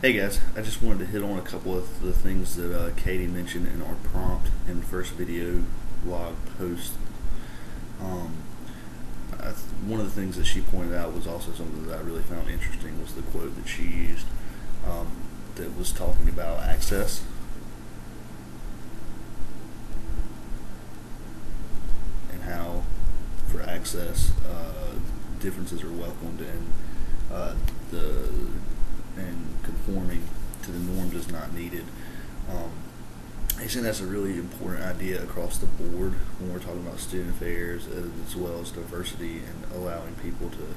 Hey guys, I just wanted to hit on a couple of the things that Katie mentioned in our prompt in the first video blog post. Um, One of the things that she pointed out was also something that I really found interesting was the quote that she used um, that was talking about access. And how for access differences are welcomed the and conforming to the norms is not needed. Um, I think that's a really important idea across the board when we're talking about student affairs as well as diversity and allowing people to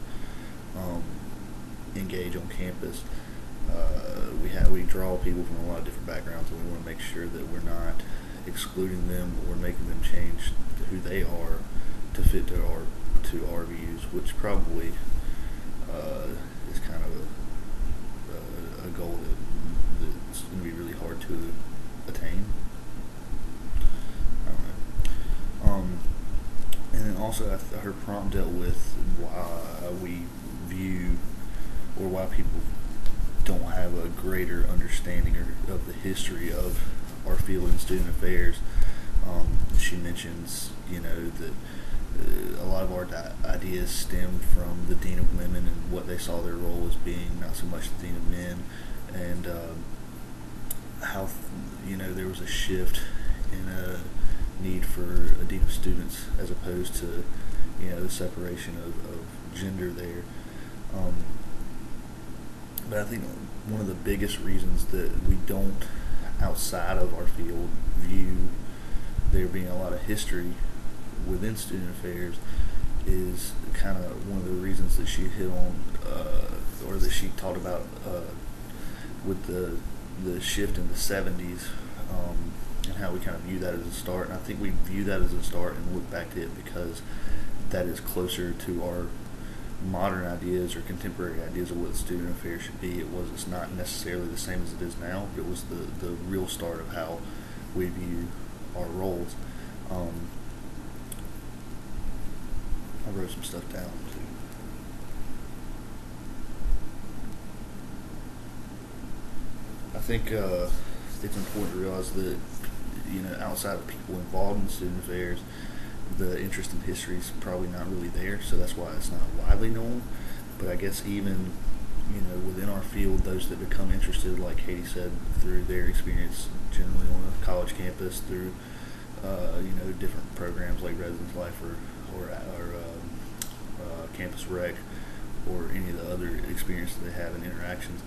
engage on campus. We draw people from a lot of different backgrounds, and we want to make sure that we're not excluding them or making them change who they are to fit to our views, which probably is kind of a goal that's going to be really hard to attain. I don't know. And then also, her prompt dealt with why we view, or why people don't have a greater understanding of the history of our field in student affairs. She mentions, that a lot of our ideas stem from the Dean of Women and what they saw their role as being, not so much the Dean of Men, and how there was a shift in a need for a Dean of Students as opposed to the separation of gender there. But I think one of the biggest reasons that we don't, outside of our field, view there being a lot of history within student affairs is kind of one of the reasons that she hit on, or that she talked about with the shift in the 70s, and how we kind of view that as a start. And I think we view that as a start and look back to it because that is closer to our modern ideas or contemporary ideas of what student affairs should be. It's not necessarily the same as it is now, but it was the real start of how we view our roles. I wrote some stuff down too. I think it's important to realize that outside of people involved in student affairs, the interest in history is probably not really there, so that's why it's not widely known. But I guess even within our field, those that become interested, like Katie said, through their experience generally on a college campus, through different programs like Residence Life or Campus Rec, or any of the other experiences they have in interactions.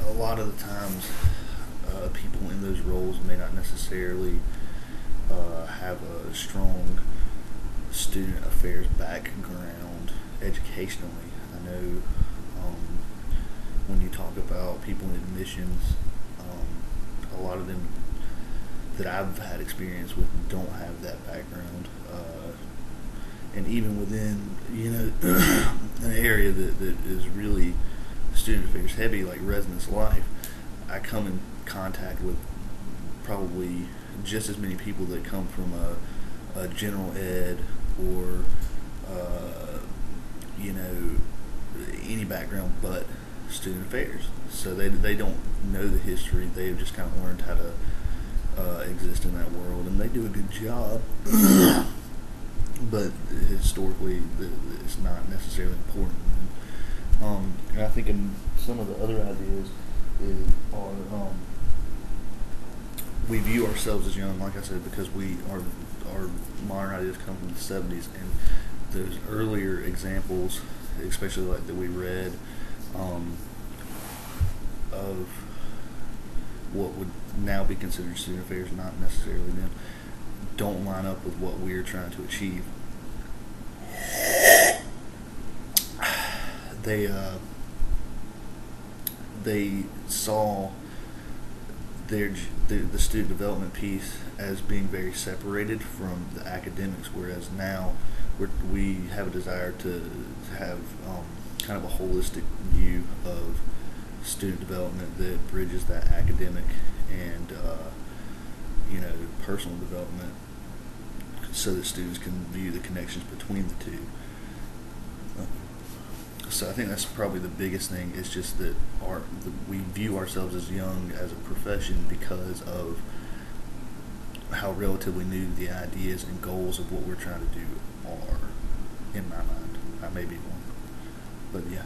A lot of the times, people in those roles may not necessarily have a strong student affairs background educationally. I know when you talk about people in admissions, a lot of them that I've had experience with don't have that background. And even within, an area that is really student affairs heavy, like Residence Life, I come in contact with probably just as many people that come from a general ed or any background but student affairs. So they don't know the history. They've just kind of learned how to exist in that world, and they do a good job. But historically, it's not necessarily important. And I think in some of the other ideas are we view ourselves as young, like I said, because our modern ideas come from the 70s, and those earlier examples, especially like that we read, of what would now be considered student affairs, not necessarily then, don't line up with what we're trying to achieve. They saw the student development piece as being very separated from the academics, whereas now we have a desire to have kind of a holistic view of student development that bridges that academic and personal development, so that students can view the connections between the two. So I think that's probably the biggest thing. Is just that we view ourselves as young as a profession because of how relatively new the ideas and goals of what we're trying to do are. In my mind, I may be wrong, but yeah.